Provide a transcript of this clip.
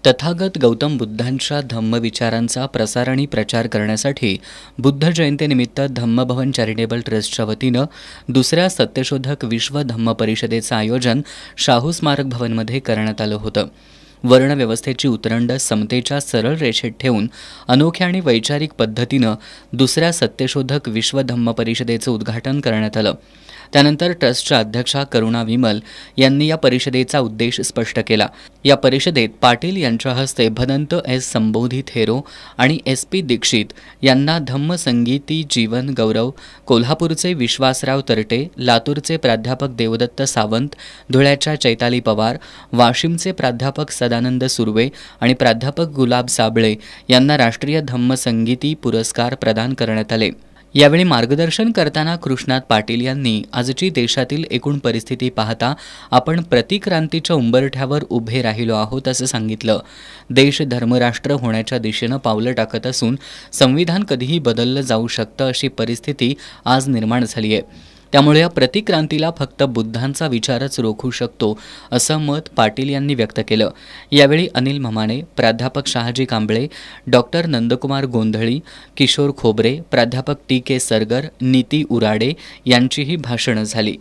तथागत गौतम बुद्धांच्या धम्मविचारांचा प्रसार आणि प्रचार करण्यासाठी बुद्ध जयंतीनिमित्त धम्मभवन चॅरिटेबल ट्रस्टच्या वतीनं दुसऱ्या सत्यशोधक विश्व धम्म परिषदेचं आयोजन शाहू स्मारक भवनमध्ये करण्यात आलं होतं. वर्णव्यवस्थेची उतरंड समतेच्या सरळ रेषेत ठेवून अनोख्या आणि वैचारिक पद्धतीनं दुसऱ्या सत्यशोधक विश्व धम्म परिषदेचं उद्घाटन करण्यात आलं. त्यानंतर ट्रस्टच्या अध्यक्षा करुणा विमल यांनी या परिषदेचा उद्देश स्पष्ट केला. या परिषदेत पाटील यांच्या हस्ते भदंत एस संबोधी थेरो आणि SP दीक्षित यांना धम्म संगीती जीवन गौरव, कोल्हापूरचे विश्वासराव तरटे, लातूरचे प्राध्यापक देवदत्त सावंत, धुळ्याच्या चैताली पवार, वाशिमचे प्राध्यापक सदानंद सुर्वे आणि प्राध्यापक गुलाब साबळे यांना राष्ट्रीय धम्म संगीती पुरस्कार प्रदान करण्यात आले. यावेळी मार्गदर्शन करताना कृष्णात पाटील यांनी आजची देशातील एकूण परिस्थिती पाहता आपण प्रतिक्रांतीच्या उंबरठ्यावर उभे राहिलो आहोत असं सांगितलं. देश धर्मराष्ट्र होण्याच्या दिशेनं पावलं टाकत असून संविधान कधीही बदललं जाऊ शकतं अशी परिस्थिती आज निर्माण झाली आहे. त्यामुळे या प्रतिक्रांतीला फक्त बुद्धांचा विचारच रोखू शकतो असं मत पाटील यांनी व्यक्त केलं. यावेळी अनिल म्हमाणे, प्राध्यापक शहाजी कांबळे, डॉक्टर नंदकुमार गोंधळी, किशोर खोबरे, प्राध्यापक TK सरगर, नीती उराडे यांचीही भाषणं झाली.